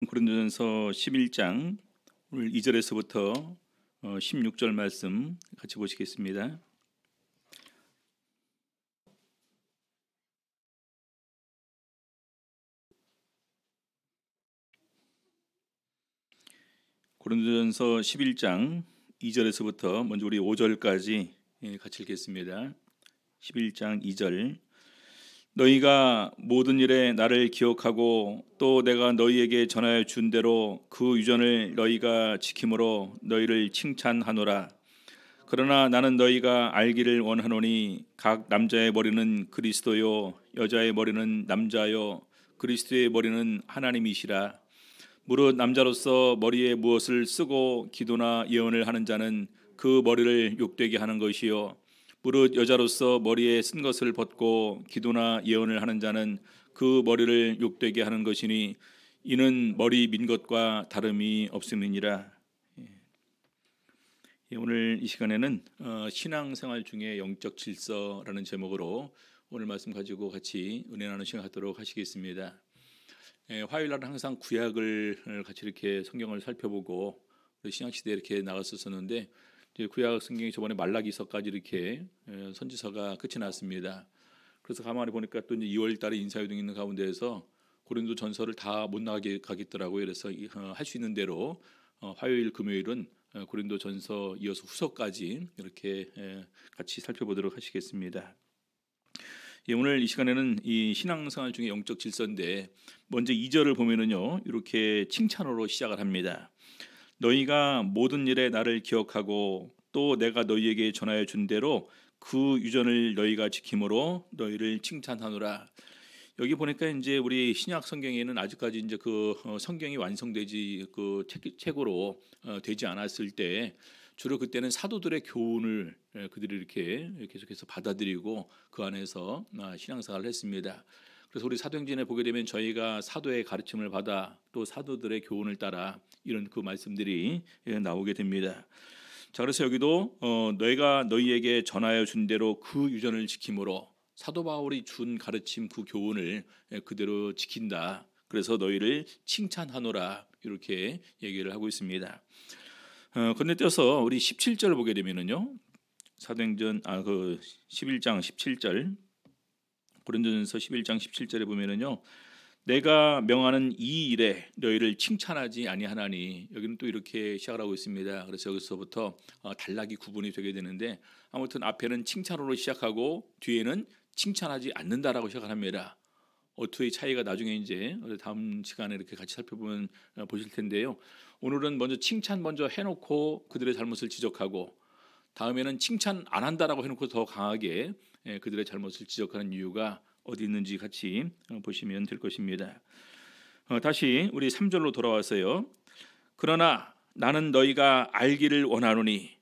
고린도전서 11장 오늘 2절에서부터 16절 말씀 같이 보시겠습니다. 고린도전서 11장 2절에서부터 먼저 우리 5절까지 같이 읽겠습니다. 11장 2절. 너희가 모든 일에 나를 기억하고 또 내가 너희에게 전하여 준 대로 그 유전을 너희가 지킴으로 너희를 칭찬하노라. 그러나 나는 너희가 알기를 원하노니 각 남자의 머리는 그리스도요 여자의 머리는 남자요 그리스도의 머리는 하나님이시라. 무릇 남자로서 머리에 무엇을 쓰고 기도나 예언을 하는 자는 그 머리를 욕되게 하는 것이요 무릇 여자로서 머리에 쓴 것을 벗고 기도나 예언을 하는 자는 그 머리를 욕되게 하는 것이니 이는 머리 민 것과 다름이 없음이니라. 오늘 이 시간에는 신앙생활 중에 영적 질서라는 제목으로 오늘 말씀 가지고 같이 은혜 나누는 시간 갖도록 하시겠습니다. 화요일 날은 항상 구약을 같이 이렇게 성경을 살펴보고 신약 시대에 이렇게 나갔었는데 구약 성경이 저번에 말라기서까지 이렇게 선지서가 끝이 났습니다. 그래서 가만히 보니까 또 이제 2월 달에 인사유동 있는 가운데에서 고린도 전서를 다 못 나가게 가겠더라고요. 그래서 할 수 있는 대로 화요일 금요일은 고린도 전서 이어서 후서까지 이렇게 같이 살펴보도록 하시겠습니다. 오늘 이 시간에는 이 신앙생활 중에 영적 질서인데 먼저 2절을 보면은요 이렇게 칭찬으로 시작을 합니다. 너희가 모든 일에 나를 기억하고 또 내가 너희에게 전하여 준 대로 그 유전을 너희가 지킴으로 너희를 칭찬하노라. 여기 보니까 이제 우리 신약 성경에는 아직까지 이제 그 성경이 완성되지 그 책으로 되지 않았을 때 주로 그때는 사도들의 교훈을 그들이 이렇게 계속해서 받아들이고 그 안에서 신앙생활을 했습니다. 그래서 우리 사도행전에 보게 되면 저희가 사도의 가르침을 받아 또 사도들의 교훈을 따라 이런 그 말씀들이 나오게 됩니다. 자, 그래서 여기도 너희가 너희에게 전하여 준 대로 그 유전을 지킴으로 사도 바울이 준 가르침 그 교훈을 그대로 지킨다. 그래서 너희를 칭찬하노라 이렇게 얘기를 하고 있습니다. 건너뛰어서 우리 17절 보게 되면은요. 사도행전 그 11장 17절 고린도전서 11장 17절에 보면은요. 내가 명하는 이 일에 너희를 칭찬하지 아니하나니 여기는 또 이렇게 시작을 하고 있습니다. 그래서 여기서부터 단락이 구분이 되게 되는데 아무튼 앞에는 칭찬으로 시작하고 뒤에는 칭찬하지 않는다라고 시작을 합니다. 어투의 차이가 나중에 이제 다음 시간에 이렇게 같이 살펴보면 보실 텐데요. 오늘은 먼저 칭찬 먼저 해놓고 그들의 잘못을 지적하고 다음에는 칭찬 안 한다라고 해놓고 더 강하게 그들의 잘못을 지적하는 이유가 어디 있는지 같이 보시면 될 것입니다. 다시 우리 3절로 돌아와서요. 그러나 나는 너희가 알기를 원하노니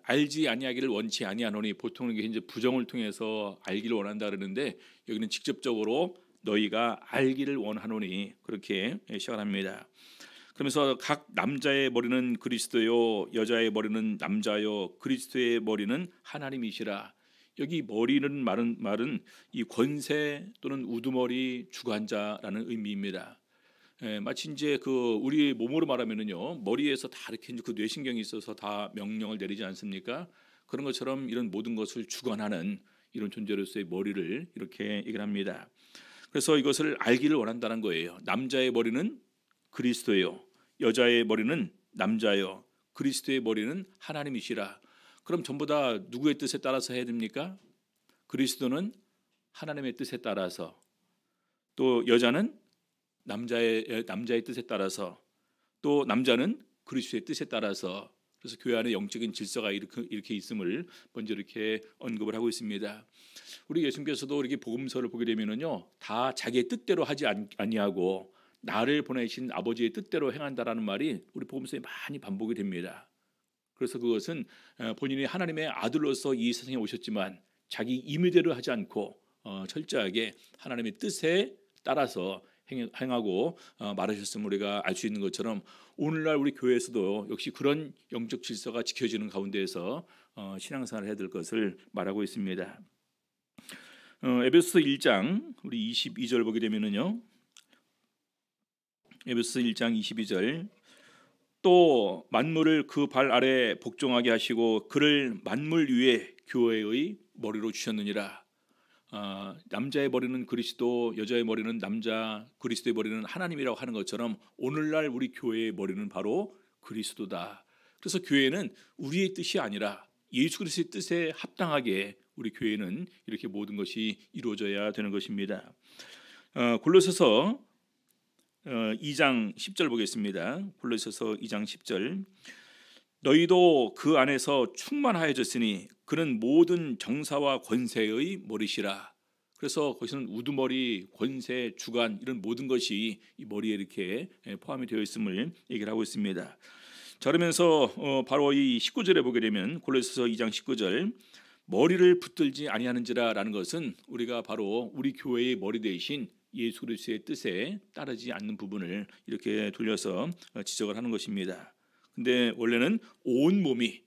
알지 아니하기를 원치 아니하노니 보통은 이제 부정을 통해서 알기를 원한다 그러는데 여기는 직접적으로 너희가 알기를 원하노니 그렇게 시작합니다. 그러면서 각 남자의 머리는 그리스도요 여자의 머리는 남자요 그리스도의 머리는 하나님이시라. 여기 머리는 말은 이 권세 또는 우두머리 주관자라는 의미입니다. 마치 이제 그 우리 몸으로 말하면은요 머리에서 다 이렇게 그 뇌신경이 있어서 다 명령을 내리지 않습니까? 그런 것처럼 이런 모든 것을 주관하는 이런 존재로서의 머리를 이렇게 얘기를 합니다. 그래서 이것을 알기를 원한다는 거예요. 남자의 머리는 그리스도요, 여자의 머리는 남자요, 그리스도의 머리는 하나님이시라. 그럼 전부 다 누구의 뜻에 따라서 해야 됩니까? 그리스도는 하나님의 뜻에 따라서, 또 여자는 남자의 뜻에 따라서, 또 남자는 그리스도의 뜻에 따라서. 그래서 교회 안에 영적인 질서가 이렇게 있음을 먼저 이렇게 언급을 하고 있습니다. 우리 예수님께서도 이렇게 복음서를 보게 되면은요, 다 자기의 뜻대로 하지 아니하고 나를 보내신 아버지의 뜻대로 행한다라는 말이 우리 복음서에 많이 반복이 됩니다. 그래서 그것은 본인이 하나님의 아들로서 이 세상에 오셨지만 자기 임의대로 하지 않고 철저하게 하나님의 뜻에 따라서 행하고 말하셨음을 우리가 알 수 있는 것처럼 오늘날 우리 교회에서도 역시 그런 영적 질서가 지켜지는 가운데에서 신앙생활을 해야 될 것을 말하고 있습니다. 에베소서 1장 우리 22절 보게 되면은요. 에베소서 1장 22절 또 만물을 그 발 아래 복종하게 하시고 그를 만물 위에 교회의 머리로 주셨느니라. 남자의 머리는 그리스도, 여자의 머리는 남자, 그리스도의 머리는 하나님이라고 하는 것처럼 오늘날 우리 교회의 머리는 바로 그리스도다. 그래서 교회는 우리의 뜻이 아니라 예수 그리스도의 뜻에 합당하게 우리 교회는 이렇게 모든 것이 이루어져야 되는 것입니다. 골로새서 2장 10절 보겠습니다. 골로새서 2장 10절 너희도 그 안에서 충만하여졌으니 그는 모든 정사와 권세의 머리시라. 그래서 거기서는 우두머리, 권세, 주관 이런 모든 것이 이 머리에 이렇게 포함이 되어 있음을 얘기를 하고 있습니다. 자, 그러면서 바로 이 19절에 보게 되면 골로새서 2장 19절 머리를 붙들지 아니하는지라 라는 것은 우리가 바로 우리 교회의 머리 대신 예수 그리스도의 뜻에 따르지 않는 부분을 이렇게 돌려서 지적을 하는 것입니다. 근데 원래는 온 몸이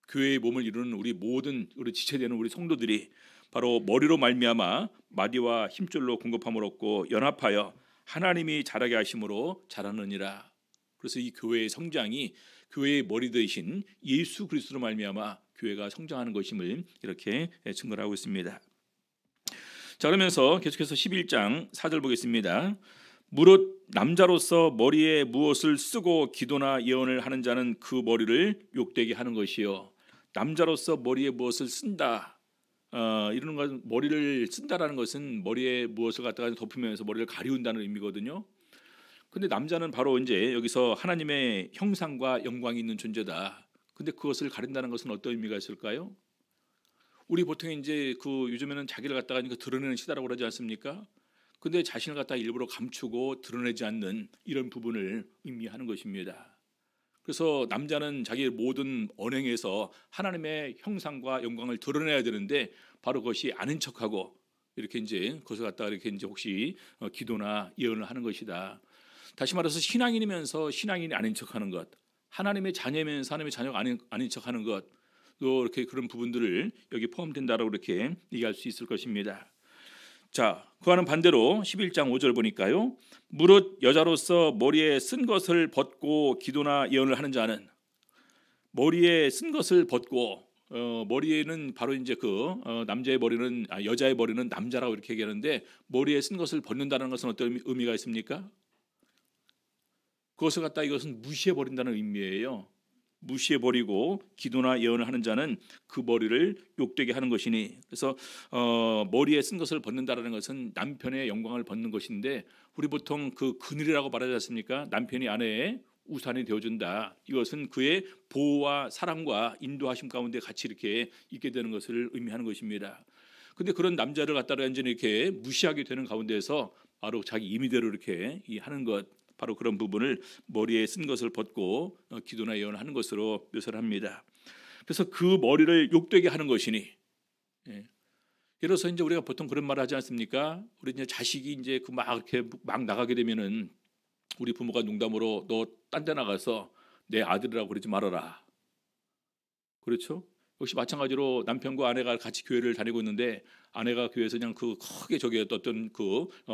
교회의 몸을 이루는 우리 모든 우리 지체되는 우리 성도들이 바로 머리로 말미암아 마디와 힘줄로 공급함을 얻고 연합하여 하나님이 자라게 하심으로 자라느니라. 그래서 이 교회의 성장이 교회의 머리 대신 예수 그리스도로 말미암아 교회가 성장하는 것임을 이렇게 증거를 하고 있습니다. 자, 그러면서 계속해서 11장 4절 보겠습니다. 무릇 남자로서 머리에 무엇을 쓰고 기도나 예언을 하는 자는 그 머리를 욕되게 하는 것이요. 남자로서 머리에 무엇을 쓴다. 이런 것, 머리를 쓴다라는 것은 머리에 무엇을 갖다가 덮으면서 머리를 가리운다는 의미거든요. 근데 남자는 바로 이제 여기서 하나님의 형상과 영광이 있는 존재다. 근데 그것을 가린다는 것은 어떤 의미가 있을까요? 우리 보통 이제 요즘에는 자기를 갖다가 드러내는 시대라고 그러지 않습니까? 근데 자신을 갖다가 일부러 감추고 드러내지 않는 이런 부분을 의미하는 것입니다. 그래서 남자는 자기의 모든 언행에서 하나님의 형상과 영광을 드러내야 되는데 바로 그것이 아닌 척하고 이렇게 이제 그것을 갖다가 이렇게 이제 혹시 기도나 예언을 하는 것이다. 다시 말해서 신앙인이면서 신앙인이 아닌 척하는 것, 하나님의 자녀면서 하나님의 자녀가 아닌 척하는 것. 또 이렇게 그런 부분들을 여기 포함된다라고 이렇게 얘기할 수 있을 것입니다. 자, 그와는 반대로 11장 5절 보니까요. 무릇 여자로서 머리에 쓴 것을 벗고 기도나 예언을 하는 자는 머리에 쓴 것을 벗고 머리에는 바로 이제 남자의 머리는 여자의 머리는 남자라고 이렇게 얘기하는데 머리에 쓴 것을 벗는다는 것은 어떤 의미가 있습니까? 그것을 갖다 이것은 무시해 버린다는 의미예요. 무시해버리고 기도나 예언을 하는 자는 그 머리를 욕되게 하는 것이니. 그래서 머리에 쓴 것을 벗는다라는 것은 남편의 영광을 벗는 것인데 우리 보통 그 그늘이라고 말하지 않습니까? 남편이 아내의 우산이 되어준다. 이것은 그의 보호와 사랑과 인도하심 가운데 같이 이렇게 있게 되는 것을 의미하는 것입니다. 근데 그런 남자를 갖다가 완전히 이렇게 무시하게 되는 가운데서 바로 자기 임의대로 이렇게 하는 것, 바로 그런 부분을 머리에 쓴 것을 벗고 기도나 예언을 하는 것으로 묘사를 합니다. 그래서 그 머리를 욕되게 하는 것이니, 예를 들어서 이제 우리가 보통 그런 말을 하지 않습니까? 우리 이제 자식이 이제 막 이렇게 막 나가게 되면은 우리 부모가 농담으로 너 딴 데 나가서 내 아들이라고 그러지 말아라. 그렇죠? 역시 마찬가지로 남편과 아내가 같이 교회를 다니고 있는데 아내가 교회에서 그냥 크게 저기 어떤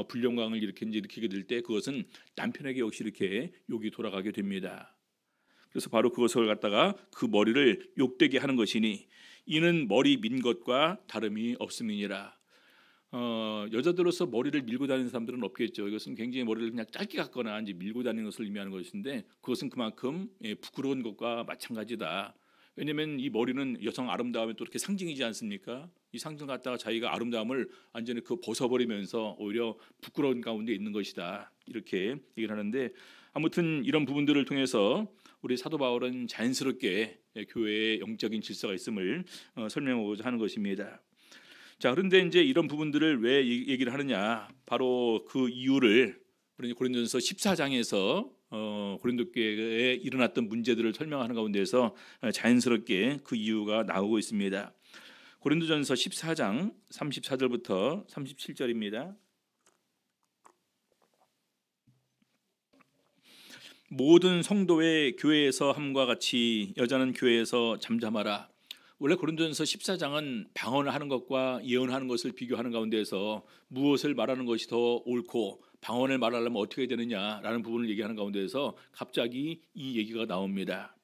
불영광을 일으키게 될 때 그것은 남편에게 역시 이렇게 욕이 돌아가게 됩니다. 그래서 바로 그것을 갖다가 그 머리를 욕되게 하는 것이니 이는 머리 민 것과 다름이 없음이니라. 여자들로서 머리를 밀고 다니는 사람들은 없겠죠. 이것은 굉장히 머리를 그냥 짧게 갖거나 이제 밀고 다니는 것을 의미하는 것인데 그것은 그만큼 부끄러운 것과 마찬가지다. 왜냐하면 이 머리는 여성 아름다움의 또 이렇게 상징이지 않습니까? 이 상징 갖다가 자기가 아름다움을 완전히 벗어버리면서 오히려 부끄러운 가운데 있는 것이다. 이렇게 얘기를 하는데 아무튼 이런 부분들을 통해서 우리 사도 바울은 자연스럽게 교회의 영적인 질서가 있음을 설명하고자 하는 것입니다. 자, 그런데 이제 이런 부분들을 왜 얘기를 하느냐? 바로 그 이유를 고린도전서 14장에서 고린도 교회에 일어났던 문제들을 설명하는 가운데서 자연스럽게 그 이유가 나오고 있습니다. 고린도전서 14장 34절부터 37절입니다. 모든 성도의 교회에서 함과 같이 여자는 교회에서 잠잠하라. 원래 고린도전서 14장은 방언을 하는 것과 예언하는 것을 비교하는 가운데서 무엇을 말하는 것이 더 옳고 방언을 말하려면 어떻게 해야 되느냐라는 부분을 얘기하는 가운데에서 갑자기 이 얘기가 나옵니다.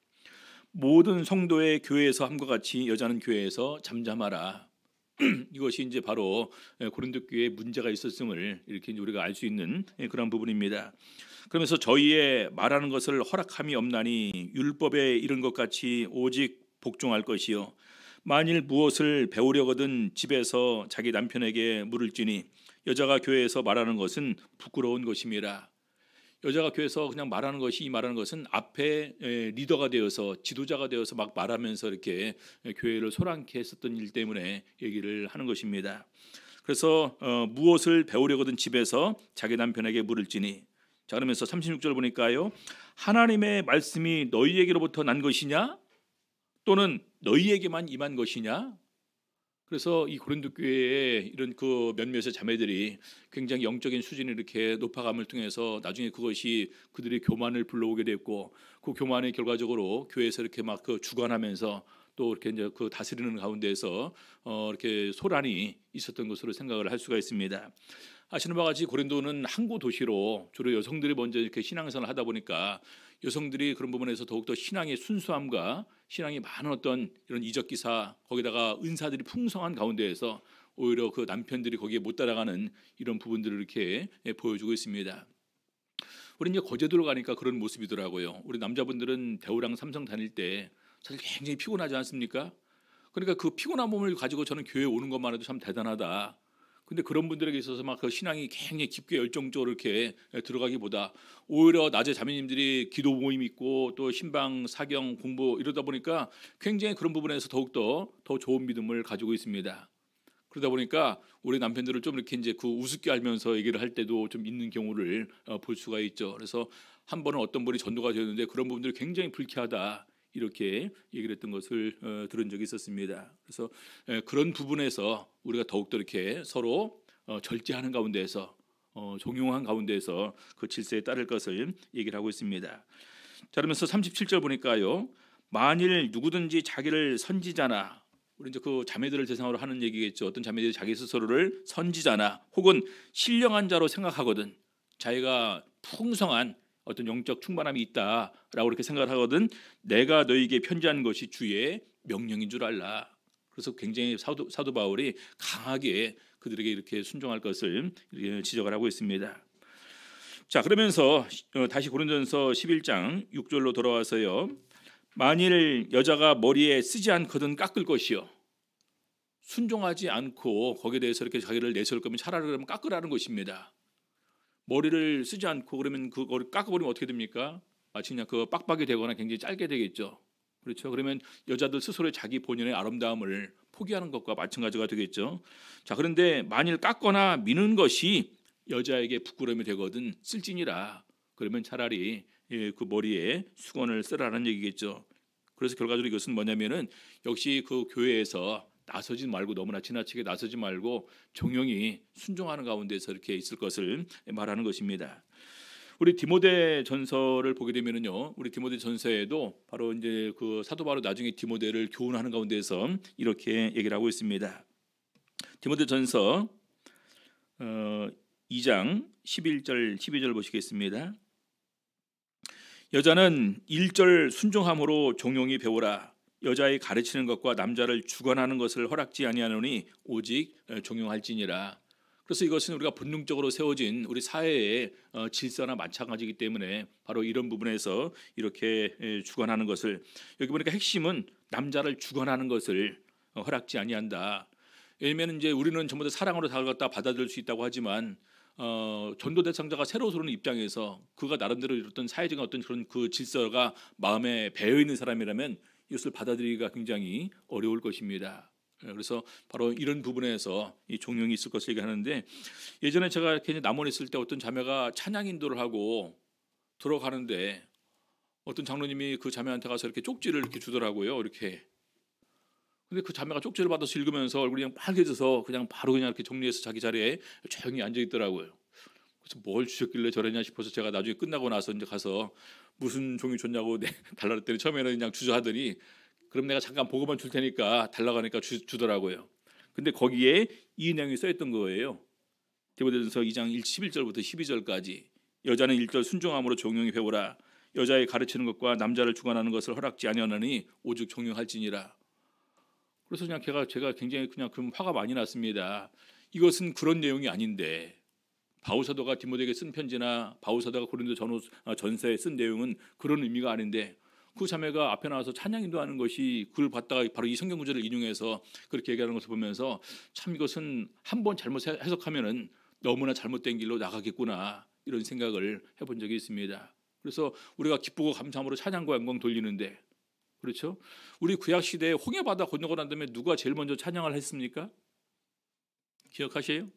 모든 성도의 교회에서 함과 같이 여자는 교회에서 잠잠하라. 이것이 이제 바로 고린도 교회에 문제가 있었음을 이렇게 이제 우리가 알 수 있는 그런 부분입니다. 그러면서 저희의 말하는 것을 허락함이 없나니 율법에 이른 것 같이 오직 복종할 것이요 만일 무엇을 배우려거든 집에서 자기 남편에게 물을지니 여자가 교회에서 말하는 것은 부끄러운 것임이라. 여자가 교회에서 그냥 말하는 것이 이 말하는 것은 앞에 리더가 되어서 지도자가 되어서 막 말하면서 이렇게 교회를 소란케 했었던 일 때문에 얘기를 하는 것입니다. 그래서 무엇을 배우려거든 집에서 자기 남편에게 물을지니. 자, 그러면서 36절 보니까요. 하나님의 말씀이 너희에게로부터 난 것이냐? 또는 너희에게만 임한 것이냐? 그래서 이 고린도 교회의 이런 그 몇몇의 자매들이 굉장히 영적인 수준이 이렇게 높아감을 통해서 나중에 그것이 그들의 교만을 불러오게 됐고 그 교만이 결과적으로 교회에서 이렇게 막 그 주관하면서 또 이렇게 이제 그 다스리는 가운데서 이렇게 소란이 있었던 것으로 생각을 할 수가 있습니다. 아시는 바와 같이 고린도는 항구 도시로 주로 여성들이 먼저 이렇게 신앙생활을 하다 보니까 여성들이 그런 부분에서 더욱더 신앙의 순수함과 신앙이 많은 어떤 이런 이적 기사 거기다가 은사들이 풍성한 가운데에서 오히려 그 남편들이 거기에 못 따라가는 이런 부분들을 이렇게 보여주고 있습니다. 우리 이제 거제도로 가니까 그런 모습이더라고요. 우리 남자분들은 대우랑 삼성 다닐 때 사실 굉장히 피곤하지 않습니까? 그러니까 그 피곤한 몸을 가지고 저는 교회에 오는 것만 해도 참 대단하다. 근데 그런 분들에게 있어서 막 그 신앙이 굉장히 깊게 열정적으로 이렇게 들어가기보다 오히려 낮에 자매님들이 기도 모임 있고 또 신방 사경 공부 이러다 보니까 굉장히 그런 부분에서 더욱더 더 좋은 믿음을 가지고 있습니다. 그러다 보니까 우리 남편들을 좀 이렇게 이제 그 우습게 알면서 얘기를 할 때도 좀 있는 경우를 볼 수가 있죠. 그래서 한 번은 어떤 분이 전도가 되었는데 그런 부분들이 굉장히 불쾌하다. 이렇게 얘기를 했던 것을 들은 적이 있었습니다. 그래서 그런 부분에서 우리가 더욱더 이렇게 서로 절제하는 가운데에서 종용한 가운데에서 그 질서에 따를 것을 얘기를 하고 있습니다. 자, 그러면서 37절 보니까요. 만일 누구든지 자기를 선지자나 우리 이제 그 자매들을 대상으로 하는 얘기겠죠. 어떤 자매들이 자기 스스로를 선지자나 혹은 신령한 자로 생각하거든 자기가 풍성한 어떤 영적 충만함이 있다라고 이렇게 생각을 하거든 내가 너에게 편지한 것이 주의 명령인 줄 알라. 그래서 굉장히 사도 바울이 강하게 그들에게 이렇게 순종할 것을 지적을 하고 있습니다. 자, 그러면서 다시 고린도전서 11장 6절로 돌아와서요. 만일 여자가 머리에 쓰지 않거든 깎을 것이요. 순종하지 않고 거기에 대해서 이렇게 자기를 내세울 거면 차라리 그러면 깎으라는 것입니다. 머리를 쓰지 않고 그러면 그걸 깎아버리면 어떻게 됩니까? 마치 그냥 그 빡빡이 되거나 굉장히 짧게 되겠죠. 그렇죠. 그러면 여자들 스스로 자기 본연의 아름다움을 포기하는 것과 마찬가지가 되겠죠. 자, 그런데 만일 깎거나 미는 것이 여자에게 부끄러움이 되거든 쓸지니라. 그러면 차라리 그 머리에 수건을 쓰라는 얘기겠죠. 그래서 결과적으로 이것은 뭐냐면은 역시 그 교회에서 나서지 말고 너무나 지나치게 나서지 말고 종용이 순종하는 가운데서 이렇게 있을 것을 말하는 것입니다. 우리 디모데 전서를 보게 되면은요, 우리 디모데 전서에도 바로 이제 그 사도 바로 나중에 디모데를 교훈하는 가운데서 이렇게 얘기를 하고 있습니다. 디모데 전서 2장 11절 12절 보시겠습니다. 여자는 1절 순종함으로 종용이 배우라. 여자의 가르치는 것과 남자를 주관하는 것을 허락지 아니하노니 오직 종용할지니라. 그래서 이것은 우리가 본능적으로 세워진 우리 사회의 질서나 마찬가지이기 때문에 바로 이런 부분에서 이렇게 주관하는 것을 여기 보니까 핵심은 남자를 주관하는 것을 허락지 아니한다. 왜냐하면 이제 우리는 전부 다 사랑으로 다가갔다 받아들일 수 있다고 하지만 전도 대상자가 새로 들어오는 입장에서 그가 나름대로 이뤘던 사회적인 어떤 그런 그 질서가 마음에 배어 있는 사람이라면 이것을 받아들이기가 굉장히 어려울 것입니다. 그래서 바로 이런 부분에서 이 종용이 있을 것을 얘기하는데 예전에 제가 이렇게 남원에 있을 때 어떤 자매가 찬양 인도를 하고 들어가는데 어떤 장로님이 그 자매한테 가서 이렇게 쪽지를 이렇게 주더라고요. 이렇게. 근데 그 자매가 쪽지를 받아서 읽으면서 얼굴이 그냥 빨개져서 그냥 바로 그냥 이렇게 정리해서 자기 자리에 조용히 앉아 있더라고요. 그래서 뭘 주셨길래 저러냐 싶어서 제가 나중에 끝나고 나서 이제 가서 무슨 종이 줬냐고 달라 그랬더니 처음에는 그냥 주저하더니 그럼 내가 잠깐 보고만 줄 테니까 달라고 하니까 주더라고요. 근데 거기에 이 내용이 써 있던 거예요. 디모데전서 2장 11절부터 12절까지 여자는 1절 순종함으로 종용히 배우라. 여자의 가르치는 것과 남자를 주관하는 것을 허락지 아니하노니 오직 종용할지니라. 그래서 그냥 제가 굉장히 그냥 그 화가 많이 났습니다. 이것은 그런 내용이 아닌데 바울 사도가 디모데에게 쓴 편지나 바울 사도가 고린도 전서에 쓴 내용은 그런 의미가 아닌데 그 자매가 앞에 나와서 찬양 인도하는 것이 그걸 봤다가 바로 이 성경 구절을 인용해서 그렇게 얘기하는 것을 보면서 참 이것은 한번 잘못 해석하면은 너무나 잘못된 길로 나가겠구나 이런 생각을 해본 적이 있습니다. 그래서 우리가 기쁘고 감사함으로 찬양과 영광 돌리는데 그렇죠? 우리 구약 시대에 홍해바다 건너고 난 다음에 누가 제일 먼저 찬양을 했습니까? 기억하세요?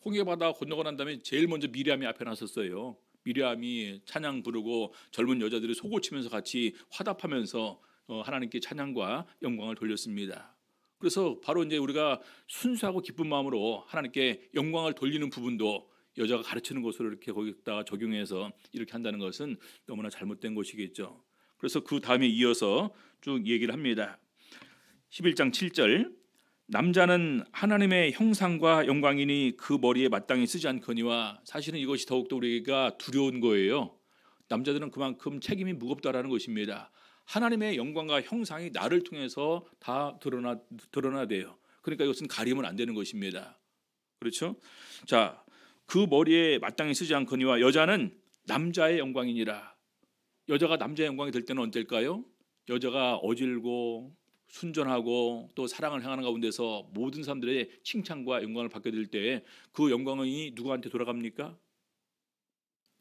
홍해바다 건너고 난 다음에 제일 먼저 미리암이 앞에 나섰어요. 미리암이 찬양 부르고 젊은 여자들이 속을 치면서 같이 화답하면서 하나님께 찬양과 영광을 돌렸습니다. 그래서 바로 이제 우리가 순수하고 기쁜 마음으로 하나님께 영광을 돌리는 부분도 여자가 가르치는 것으로 이렇게 거기다가 적용해서 이렇게 한다는 것은 너무나 잘못된 것이겠죠. 그래서 그 다음에 이어서 쭉 얘기를 합니다. 11장 7절 남자는 하나님의 형상과 영광이니 그 머리에 마땅히 쓰지 않거니와 사실은 이것이 더욱더 우리가 두려운 거예요. 남자들은 그만큼 책임이 무겁다라는 것입니다. 하나님의 영광과 형상이 나를 통해서 다 드러나야 돼요. 그러니까 이것은 가리면 안 되는 것입니다. 그렇죠? 자, 그 머리에 마땅히 쓰지 않거니와 여자는 남자의 영광이니라. 여자가 남자의 영광이 될 때는 언제일까요? 여자가 어질고 순전하고 또 사랑을 행하는 가운데서 모든 사람들의 칭찬과 영광을 받게 될 때 그 영광이 누구한테 돌아갑니까?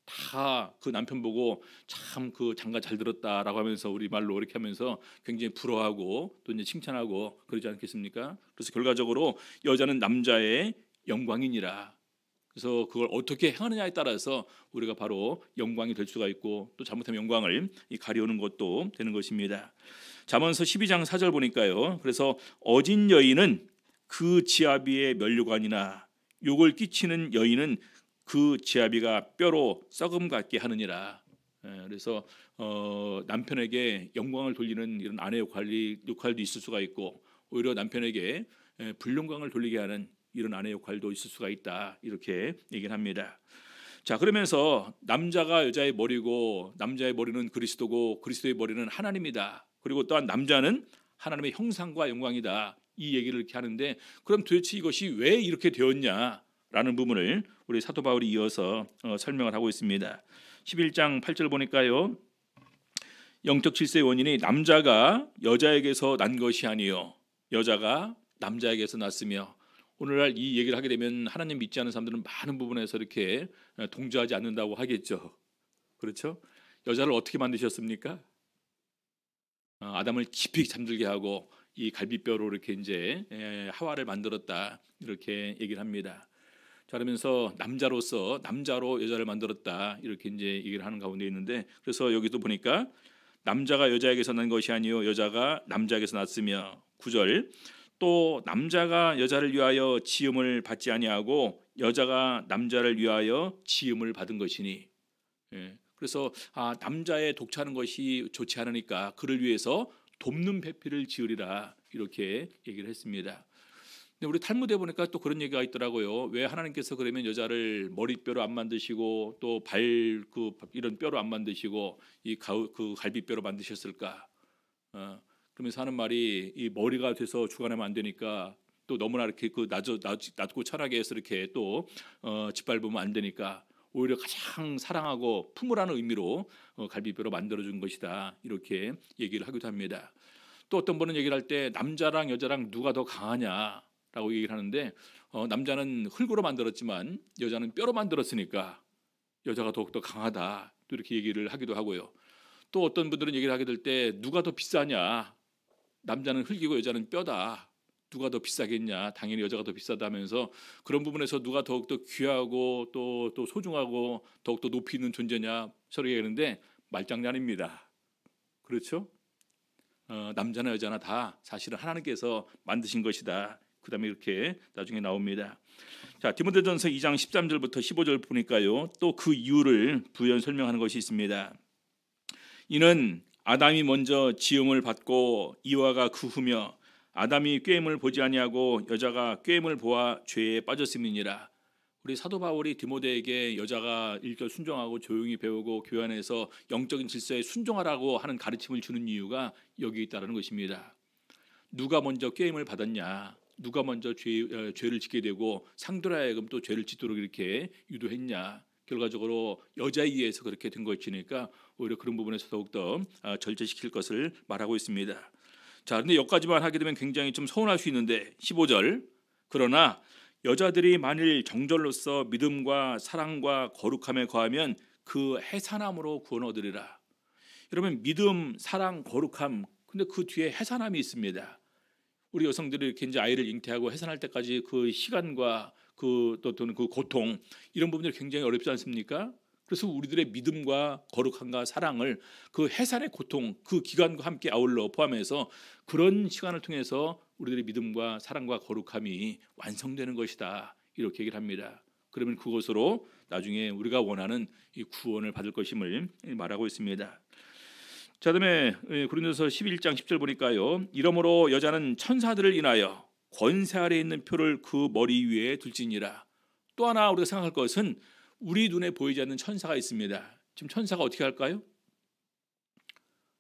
다 그 남편 보고 참 그 장가 잘 들었다라고 하면서 우리 말로 이렇게 하면서 굉장히 부러워하고 또 이제 칭찬하고 그러지 않겠습니까? 그래서 결과적으로 여자는 남자의 영광이니라. 그래서 그걸 어떻게 행하느냐에 따라서 우리가 바로 영광이 될 수가 있고 또 잘못하면 영광을 가려우는 것도 되는 것입니다. 잠언서 12장 4절 보니까요. 그래서 어진 여인은 그 지아비의 면류관이나 욕을 끼치는 여인은 그 지아비가 뼈로 썩음 같게 하느니라. 그래서 남편에게 영광을 돌리는 이런 아내 역할도 있을 수가 있고 오히려 남편에게 불영광을 돌리게 하는 이런 아내 역할도 있을 수가 있다 이렇게 얘기를 합니다. 자, 그러면서 남자가 여자의 머리고 남자의 머리는 그리스도고 그리스도의 머리는 하나님이다. 그리고 또한 남자는 하나님의 형상과 영광이다. 이 얘기를 이렇게 하는데 그럼 도대체 이것이 왜 이렇게 되었냐라는 부분을 우리 사도 바울이 이어서 설명을 하고 있습니다. 11장 8절 보니까요. 영적 질서의 원인이 남자가 여자에게서 난 것이 아니요 여자가 남자에게서 났으며 오늘날 이 얘기를 하게 되면 하나님 믿지 않는 사람들은 많은 부분에서 이렇게 동조하지 않는다고 하겠죠. 그렇죠? 여자를 어떻게 만드셨습니까? 아담을 깊이 잠들게 하고 이 갈비뼈로 이렇게 이제 하와를 만들었다 이렇게 얘기를 합니다. 자, 그러면서 남자로 여자를 만들었다 이렇게 이제 얘기를 하는 가운데 있는데 그래서 여기도 보니까 남자가 여자에게서 난 것이 아니요 여자가 남자에게서 났으며 9절 또 남자가 여자를 위하여 지음을 받지 아니하고 여자가 남자를 위하여 지음을 받은 것이니 그래서 남자의 독차하는 것이 좋지 않으니까 그를 위해서 돕는 배필을 지으리라 이렇게 얘기를 했습니다. 근데 우리 탈무드에 보니까 또 그런 얘기가 있더라고요. 왜 하나님께서 그러면 여자를 머리뼈로 안 만드시고 또 발 이런 뼈로 안 만드시고 그 갈비뼈로 만드셨을까? 그러면서 하는 말이 이 머리가 돼서 주관하면 안 되니까 또 너무나 이렇게 낮고 천하게 해서 이렇게 또 짓밟으면 안 되니까 오히려 가장 사랑하고 품으라는 의미로 갈비뼈로 만들어준 것이다 이렇게 얘기를 하기도 합니다. 또 어떤 분은 얘기를 할 때 남자랑 여자랑 누가 더 강하냐라고 얘기를 하는데 남자는 흙으로 만들었지만 여자는 뼈로 만들었으니까 여자가 더욱더 강하다 또 이렇게 얘기를 하기도 하고요. 또 어떤 분들은 얘기를 하게 될 때 누가 더 비싸냐 남자는 흙이고 여자는 뼈다 누가 더 비싸겠냐 당연히 여자가 더 비싸다 하면서 그런 부분에서 누가 더욱더 귀하고 또 소중하고 더욱더 높이 있는 존재냐 서로 얘기하는데 말장난입니다. 그렇죠? 남자나 여자나 다 사실은 하나님께서 만드신 것이다. 그 다음에 이렇게 나중에 나옵니다. 자, 디모데전서 2장 13절부터 15절 보니까요 또 그 이유를 부연 설명하는 것이 있습니다. 이는 아담이 먼저 지음을 받고 이와가 그 후며 아담이 꾀임을 보지 아니하고 여자가 꾀임을 보아 죄에 빠졌음이니라. 우리 사도 바울이 디모데에게 여자가 일절 순종하고 조용히 배우고 교회 안에서 영적인 질서에 순종하라고 하는 가르침을 주는 이유가 여기 있다는 것입니다. 누가 먼저 게임을 받았냐, 누가 먼저 죄를 짓게 되고 상대로 하여금 또 죄를 짓도록 이렇게 유도했냐, 결과적으로 여자에 의해서 그렇게 된 것이니까 오히려 그런 부분에서 더욱더 절제시킬 것을 말하고 있습니다. 자, 그런데 여기까지만 하게 되면 굉장히 좀 서운할 수 있는데 15절, 그러나 여자들이 만일 정절로서 믿음과 사랑과 거룩함에 거하면 그 해산함으로 구원 얻으리라. 여러분, 믿음, 사랑, 거룩함, 근데 그 뒤에 해산함이 있습니다. 우리 여성들이 이렇게 이제 아이를 잉태하고 해산할 때까지 그 시간과 또는 그 고통, 이런 부분들이 굉장히 어렵지 않습니까? 그래서 우리들의 믿음과 거룩함과 사랑을 그 해산의 고통, 그 기간과 함께 아울러 포함해서 그런 시간을 통해서 우리들의 믿음과 사랑과 거룩함이 완성되는 것이다, 이렇게 얘기를 합니다. 그러면 그것으로 나중에 우리가 원하는 이 구원을 받을 것임을 말하고 있습니다. 자, 그다음에 고린도서 11장 10절 보니까요, 이러므로 여자는 천사들을 인하여 권세 아래 있는 표를 그 머리 위에 둘지니라. 또 하나 우리가 생각할 것은 우리 눈에 보이지 않는 천사가 있습니다. 지금 천사가 어떻게 할까요?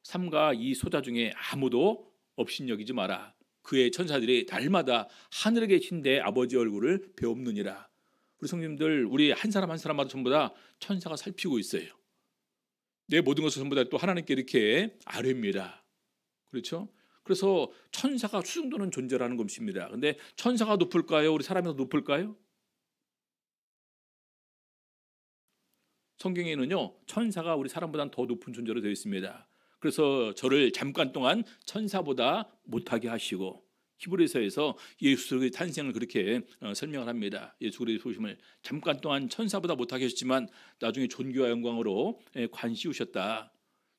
삼가 이 소자 중에 아무도 없인 여기지 마라. 그의 천사들이 날마다 하늘에 계신 내 아버지 얼굴을 배옵느니라. 우리 성님들, 우리 한 사람 한 사람마다 전부 다 천사가 살피고 있어요. 내 모든 것을 전부 다 또 하나님께 이렇게 아뢰입니다. 그렇죠? 그래서 천사가 수중도는 존재라는 것입니다. 근데 천사가 높을까요? 우리 사람이 더 높을까요? 성경에는요, 천사가 우리 사람보다 더 높은 존재로 되어 있습니다. 그래서 저를 잠깐 동안 천사보다 못하게 하시고, 히브리서에서 예수 그리스도의 탄생을 그렇게 설명을 합니다. 예수 그리스도의 오심을 잠깐 동안 천사보다 못하게 하셨지만 나중에 존귀와 영광으로 관씌우셨다.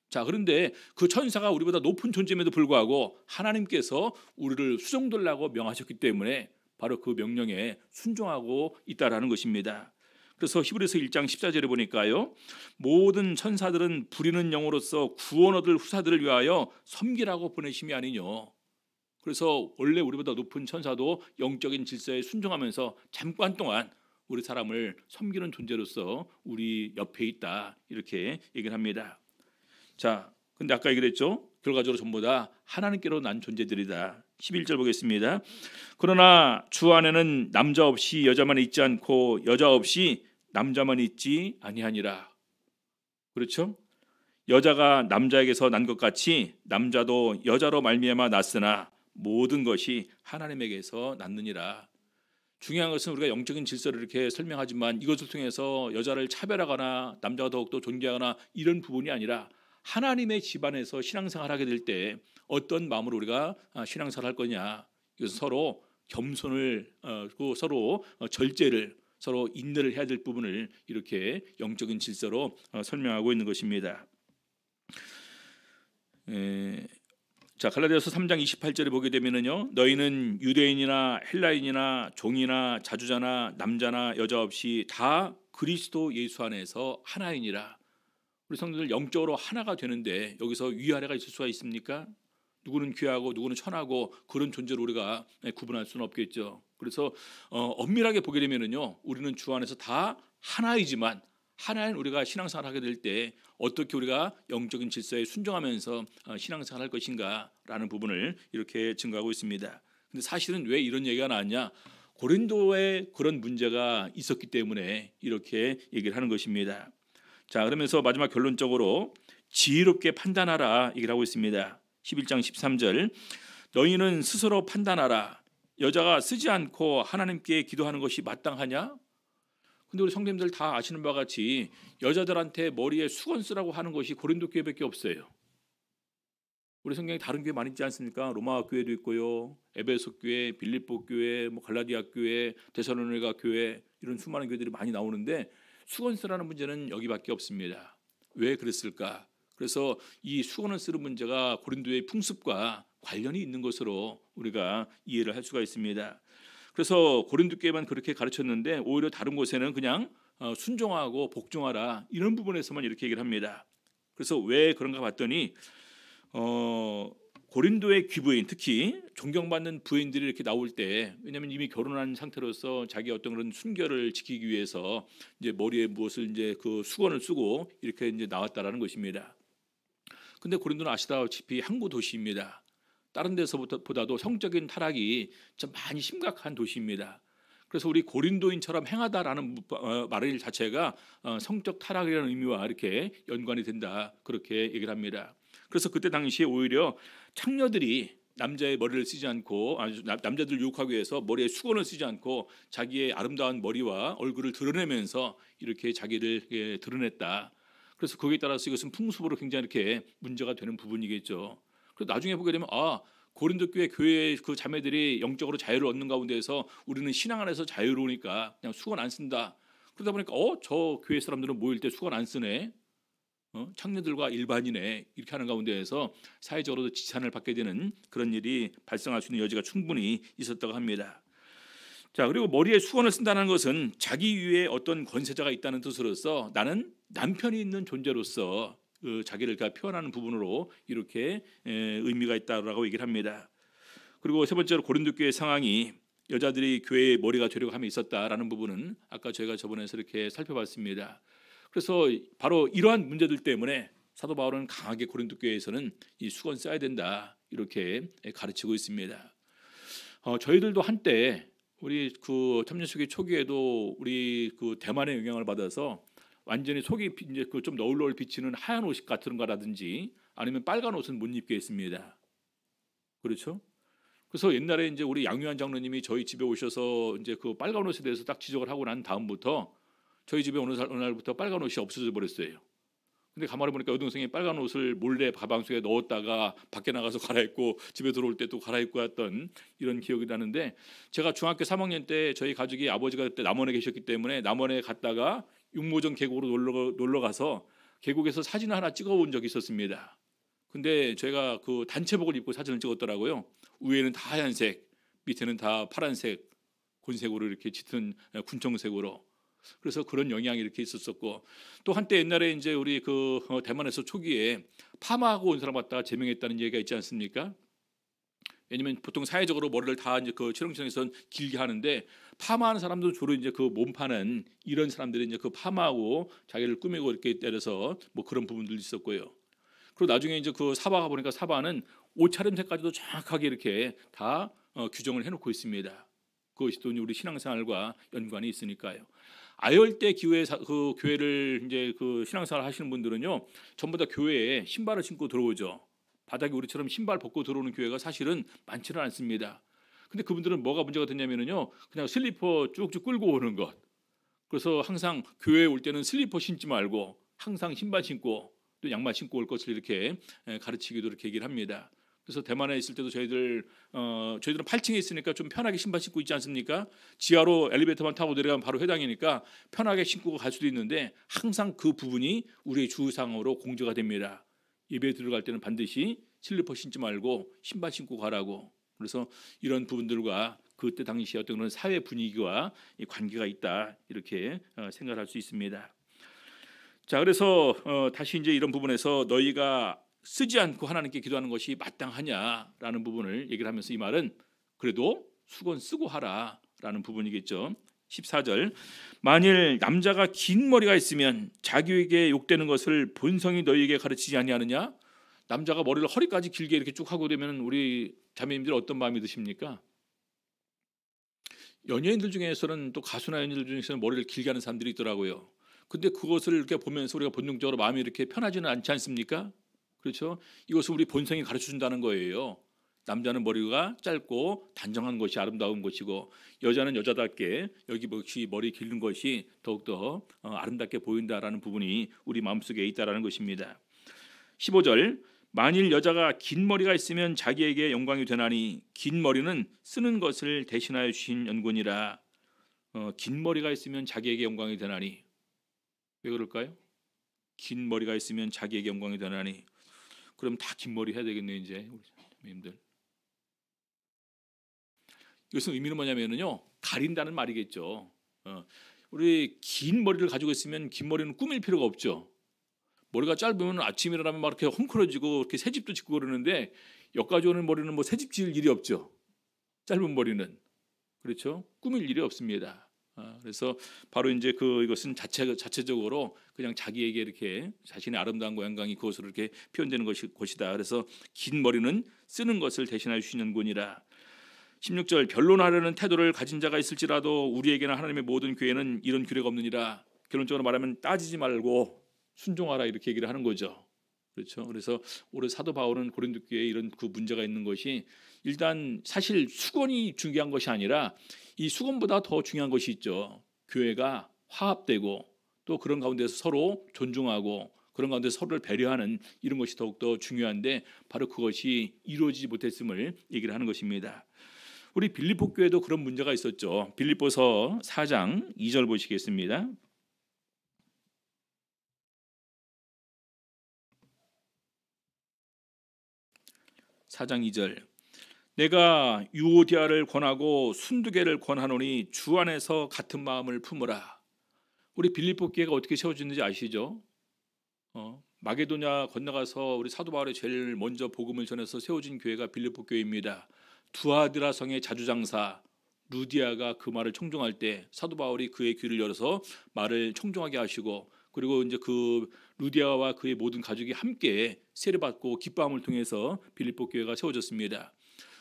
자, 그런데 그 천사가 우리보다 높은 존재임에도 불구하고 하나님께서 우리를 수종들라고 명하셨기 때문에 바로 그 명령에 순종하고 있다라는 것입니다. 그래서 히브리서 1장 14절에 보니까요, 모든 천사들은 부리는 영으로서 구원 얻을 후사들을 위하여 섬기라고 보내심이 아니뇨. 그래서 원래 우리보다 높은 천사도 영적인 질서에 순종하면서 잠깐 동안 우리 사람을 섬기는 존재로서 우리 옆에 있다, 이렇게 얘기를 합니다. 자, 근데 아까 얘기를 했죠. 결과적으로 전부 다 하나님께로 난 존재들이다. 11절 보겠습니다. 그러나 주 안에는 남자 없이 여자만 있지 않고 여자 없이 남자만 있지 아니하니라. 그렇죠? 여자가 남자에게서 난 것 같이 남자도 여자로 말미암아 났으나 모든 것이 하나님에게서 났느니라. 중요한 것은 우리가 영적인 질서를 이렇게 설명하지만 이것을 통해서 여자를 차별하거나 남자가 더욱더 존귀하거나 이런 부분이 아니라 하나님의 집안에서 신앙생활하게 될 때 어떤 마음으로 우리가 신앙생활을 할 거냐, 이것은 서로 겸손을 서로 절제를, 서로 인내를 해야 될 부분을 이렇게 영적인 질서로 설명하고 있는 것입니다. 자, 갈라디아서 3장 28절에 보게 되면은요, 너희는 유대인이나 헬라인이나 종이나 자주자나 남자나 여자 없이 다 그리스도 예수 안에서 하나이니라. 우리 성도들 영적으로 하나가 되는데 여기서 위아래가 있을 수가 있습니까? 누구는 귀하고 누구는 천하고 그런 존재로 우리가 구분할 수는 없겠죠. 그래서 엄밀하게 보게 되면은요, 우리는 주 안에서 다 하나이지만 하나인 우리가 신앙생활을 하게 될 때 어떻게 우리가 영적인 질서에 순종하면서 신앙생활을 할 것인가라는 부분을 이렇게 증거하고 있습니다. 근데 사실은 왜 이런 얘기가 나왔냐? 고린도에 그런 문제가 있었기 때문에 이렇게 얘기를 하는 것입니다. 자, 그러면서 마지막 결론적으로 지혜롭게 판단하라 얘기를 하고 있습니다. 11장 13절, 너희는 스스로 판단하라. 여자가 쓰지 않고 하나님께 기도하는 것이 마땅하냐? 근데 우리 성도님들 다 아시는 바와 같이 여자들한테 머리에 수건 쓰라고 하는 것이 고린도 교회밖에 없어요. 우리 성경에 다른 교회 많이 있지 않습니까? 로마 교회도 있고요, 에베소 교회, 빌립보 교회, 갈라디아 교회, 데살로니가 교회, 이런 수많은 교회들이 많이 나오는데 수건 쓰라는 문제는 여기밖에 없습니다. 왜 그랬을까? 그래서 이 수건을 쓰는 문제가 고린도의 풍습과 관련이 있는 것으로 우리가 이해를 할 수가 있습니다. 그래서 고린도 교회만 그렇게 가르쳤는데 오히려 다른 곳에는 그냥 순종하고 복종하라, 이런 부분에서만 이렇게 얘기를 합니다. 그래서 왜 그런가 봤더니 고린도의 귀부인, 특히 존경받는 부인들이 이렇게 나올 때, 왜냐하면 이미 결혼한 상태로서 자기 어떤 그런 순결을 지키기 위해서 이제 머리에 무엇을 이제 그 수건을 쓰고 이렇게 이제 나왔다라는 것입니다. 근데 고린도는 아시다시피 항구 도시입니다. 다른 데서보다도 성적인 타락이 좀 많이 심각한 도시입니다. 그래서 우리 고린도인처럼 행하다라는 말 자체가 성적 타락이라는 의미와 이렇게 연관이 된다, 그렇게 얘기를 합니다. 그래서 그때 당시에 오히려 창녀들이 남자의 머리를 쓰지 않고, 남자들 유혹하기 위해서 머리에 수건을 쓰지 않고 자기의 아름다운 머리와 얼굴을 드러내면서 이렇게 자기를 드러냈다. 그래서 거기에 따라서 이것은 풍습으로 굉장히 이렇게 문제가 되는 부분이겠죠. 그래서 나중에 보게 되면 고린도 교회 그 자매들이 영적으로 자유를 얻는 가운데에서 우리는 신앙 안에서 자유로우니까 그냥 수건 안 쓴다. 그러다 보니까 저 교회 사람들은 모일 때 수건 안 쓰네. 창녀들과 일반인의 이렇게 하는 가운데에서 사회적으로도 지탄을 받게 되는 그런 일이 발생할 수 있는 여지가 충분히 있었다고 합니다. 자, 그리고 머리에 수건을 쓴다는 것은 자기 위에 어떤 권세자가 있다는 뜻으로서 나는 남편이 있는 존재로서 자기를 표현하는 부분으로 이렇게 의미가 있다라고 얘기를 합니다. 그리고 세 번째로 고린도 교회 상황이 여자들이 교회에 머리가 되려고 함에 있었다라는 부분은 아까 저희가 저번에서 이렇게 살펴봤습니다. 그래서 바로 이러한 문제들 때문에 사도 바울은 강하게 고린도 교회에서는 이 수건 써야 된다, 이렇게 가르치고 있습니다. 저희들도 한때 우리 그 참여수기 초기에도 우리 그 대만의 영향을 받아서 완전히 속이 이제 그 좀 너울너울 비치는 하얀 옷 같은 거라든지 아니면 빨간 옷은 못 입게 했습니다. 그렇죠? 그래서 옛날에 이제 우리 양유한 장로님이 저희 집에 오셔서 이제 그 빨간 옷에 대해서 딱 지적을 하고 난 다음부터 저희 집에 어느 날부터 빨간 옷이 없어져 버렸어요. 근데 가만히 보니까 여동생이 빨간 옷을 몰래 가방 속에 넣었다가 밖에 나가서 갈아입고 집에 들어올 때 또 갈아입고 왔던 이런 기억이 나는데, 제가 중학교 3학년 때 저희 가족이 아버지가 그때 남원에 계셨기 때문에 남원에 갔다가 육모전 계곡으로 놀러 가서 계곡에서 사진을 하나 찍어온 적이 있었습니다. 근데 제가 그 단체복을 입고 사진을 찍었더라고요. 위에는 다 하얀색, 밑에는 다 파란색, 곤색으로 이렇게 짙은 군청색으로. 그래서 그런 영향이 이렇게 있었었고, 또 한때 옛날에 이제 우리 그 대만에서 초기에 파마하고 온 사람 갖다가 제명했다는 얘기가 있지 않습니까? 왜냐면 보통 사회적으로 머리를 다 이제 그 치렁치렁해서 길게 하는데, 파마하는 사람도 주로 이제 그 몸파는 이런 사람들이 이제 그 파마하고 자기를 꾸미고 이렇게 때려서 뭐 그런 부분들도 있었고요. 그리고 나중에 이제 그 사바가 보니까 사바는 옷차림새까지도 정확하게 이렇게 다 규정을 해놓고 있습니다. 그것이 또 우리 신앙생활과 연관이 있으니까요. 아열대 기후에 그 교회를 이제 그 신앙생활 하시는 분들은요, 전부 다 교회에 신발을 신고 들어오죠. 바닥에 우리처럼 신발 벗고 들어오는 교회가 사실은 많지는 않습니다. 근데 그분들은 뭐가 문제가 됐냐면요, 그냥 슬리퍼 쭉쭉 끌고 오는 것. 그래서 항상 교회에 올 때는 슬리퍼 신지 말고 항상 신발 신고 또 양말 신고 올 것을 이렇게 가르치기도 이렇게 얘기를 합니다. 그래서 대만에 있을 때도 저희들은 8층에 있으니까 좀 편하게 신발 신고 있지 않습니까? 지하로 엘리베이터만 타고 내려가면 바로 회당이니까 편하게 신고 갈 수도 있는데, 항상 그 부분이 우리의 주의사항으로 공지가 됩니다. 예배 들어갈 때는 반드시 슬리퍼 신지 말고 신발 신고 가라고. 그래서 이런 부분들과 그때 당시 어떤 그런 사회 분위기와 관계가 있다, 이렇게 생각할 수 있습니다. 자, 그래서 다시 이제 이런 부분에서 너희가 쓰지 않고 하나님께 기도하는 것이 마땅하냐라는 부분을 얘기를 하면서 이 말은 그래도 수건 쓰고 하라라는 부분이겠죠. 14절, 만일 남자가 긴 머리가 있으면 자기에게 욕되는 것을 본성이 너희에게 가르치지 아니하느냐? 남자가 머리를 허리까지 길게 이렇게 쭉 하고 되면 우리 자매님들 어떤 마음이 드십니까? 연예인들 중에서는, 또 가수나 연예인들 중에서는 머리를 길게 하는 사람들이 있더라고요. 근데 그것을 이렇게 보면서 우리가 본능적으로 마음이 이렇게 편하지는 않지 않습니까? 그렇죠? 이것을 우리 본성이 가르쳐 준다는 거예요. 남자는 머리가 짧고 단정한 것이 아름다운 것이고, 여자는 여자답게 여기 머리 기른 것이 더욱더 아름답게 보인다라는 부분이 우리 마음속에 있다라는 것입니다. 15절, 만일 여자가 긴 머리가 있으면 자기에게 영광이 되나니 긴 머리는 쓰는 것을 대신하여 주신 연고니라. 긴 머리가 있으면 자기에게 영광이 되나니. 왜 그럴까요? 긴 머리가 있으면 자기에게 영광이 되나니. 그럼 다 긴 머리 해야 되겠네요, 이제 우리 선생님들. 이것은 의미는 뭐냐면요, 가린다는 말이겠죠. 우리 긴 머리를 가지고 있으면 긴 머리는 꾸밀 필요가 없죠. 머리가 짧으면 아침에 일어나면 막 이렇게 헝클어지고 이렇게 새집도 짓고 그러는데 여기까지 오는 머리는 뭐 새집 지을 일이 없죠. 짧은 머리는. 그렇죠? 꾸밀 일이 없습니다. 그래서 바로 이제 이것은 자체적으로 그냥 자기에게 이렇게 자신의 아름다움과 영광이 그것으로 이렇게 표현되는 것이다. 그래서 긴 머리는 쓰는 것을 대신하여 주시는군이라. 16절 변론하려는 태도를 가진 자가 있을지라도 우리에게는 하나님의 모든 교회는 이런 규례가 없느니라. 결론적으로 말하면 따지지 말고 순종하라 이렇게 얘기를 하는 거죠. 그렇죠. 그래서 올해 사도 바울은 고린도 교회에 이런 문제가 있는 것이 일단 사실 수건이 중요한 것이 아니라 이 수건보다 더 중요한 것이 있죠. 교회가 화합되고 또 그런 가운데서 서로 존중하고 그런 가운데서 서로를 배려하는 이런 것이 더욱더 중요한데 바로 그것이 이루어지지 못했음을 얘기를 하는 것입니다. 우리 빌립보 교회도 그런 문제가 있었죠. 빌립보서 4장 2절 보시겠습니다. 4장 2절 내가 유오디아를 권하고 순두개를 권하노니 주 안에서 같은 마음을 품으라. 우리 빌립보 교회가 어떻게 세워졌는지 아시죠? 마게도냐 건너가서 우리 사도 바울이 제일 먼저 복음을 전해서 세워진 교회가 빌립보 교회입니다. 두아드라 성의 자주장사 루디아가 그 말을 청종할 때 사도 바울이 그의 귀를 열어서 말을 청종하게 하시고 그리고 이제 그 루디아와 그의 모든 가족이 함께 세례받고 기뻐함을 통해서 빌립보 교회가 세워졌습니다.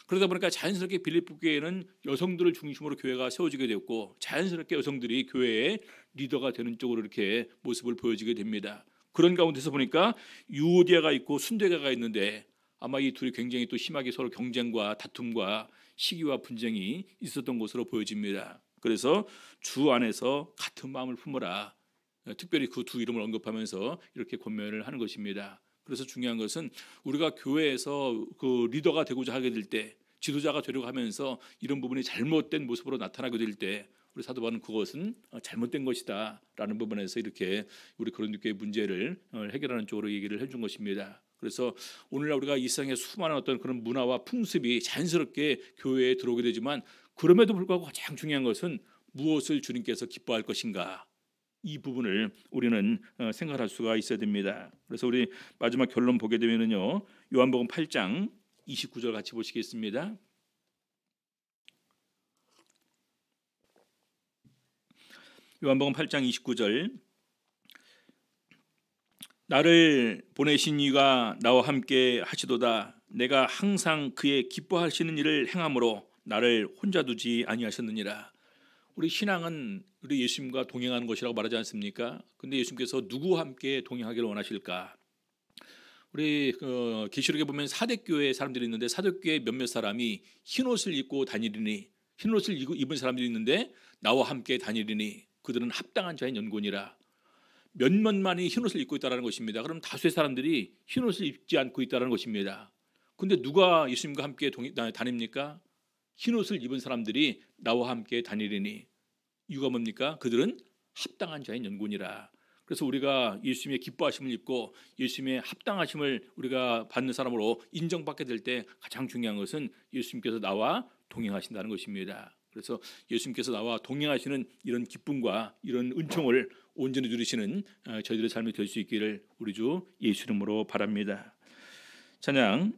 그러다 보니까 자연스럽게 빌립보 교회는 여성들을 중심으로 교회가 세워지게 되었고 자연스럽게 여성들이 교회의 리더가 되는 쪽으로 이렇게 모습을 보여지게 됩니다. 그런 가운데서 보니까 유오디아가 있고 순두개가 있는데 아마 이 둘이 굉장히 또 심하게 서로 경쟁과 다툼과 시기와 분쟁이 있었던 것으로 보여집니다. 그래서 주 안에서 같은 마음을 품으라. 특별히 그 두 이름을 언급하면서 이렇게 권면을 하는 것입니다. 그래서 중요한 것은 우리가 교회에서 그 리더가 되고자 하게 될 때, 지도자가 되려고 하면서 이런 부분이 잘못된 모습으로 나타나게 될 때 우리 사도 바울은 그것은 잘못된 것이다라는 부분에서 이렇게 우리 고린도 교회 문제를 해결하는 쪽으로 얘기를 해준 것입니다. 그래서 오늘날 우리가 이 세상에 수많은 어떤 그런 문화와 풍습이 자연스럽게 교회에 들어오게 되지만 그럼에도 불구하고 가장 중요한 것은 무엇을 주님께서 기뻐할 것인가, 이 부분을 우리는 생각할 수가 있어야 됩니다. 그래서 우리 마지막 결론 보게 되면은요, 요한복음 8장 29절 같이 보시겠습니다. 요한복음 8장 29절 나를 보내신 이가 나와 함께 하시도다. 내가 항상 그의 기뻐하시는 일을 행함으로 나를 혼자 두지 아니하셨느니라. 우리 신앙은 우리 예수님과 동행하는 것이라고 말하지 않습니까? 근데 예수님께서 누구와 함께 동행하기를 원하실까? 우리 계시록에 보면 사대교회 사람들이 있는데 사대교회 몇몇 사람이 흰옷을 입고 다니리니, 흰옷을 입은 사람들이 있는데 나와 함께 다니리니 그들은 합당한 자의 연곤이라. 몇몇만이 흰옷을 입고 있다는 것입니다. 그럼 다수의 사람들이 흰옷을 입지 않고 있다는 것입니다. 근데 누가 예수님과 함께 다닙니까? 흰옷을 입은 사람들이 나와 함께 다니리니. 이유가 뭡니까? 그들은 합당한 자의 연곤이라. 그래서 우리가 예수님의 기뻐하심을 입고 예수님의 합당하심을 우리가 받는 사람으로 인정받게 될 때 가장 중요한 것은 예수님께서 나와 동행하신다는 것입니다. 그래서 예수님께서 나와 동행하시는 이런 기쁨과 이런 은총을 온전히 누리시는 저희들의 삶이 될 수 있기를 우리 주 예수 이름으로 바랍니다. 찬양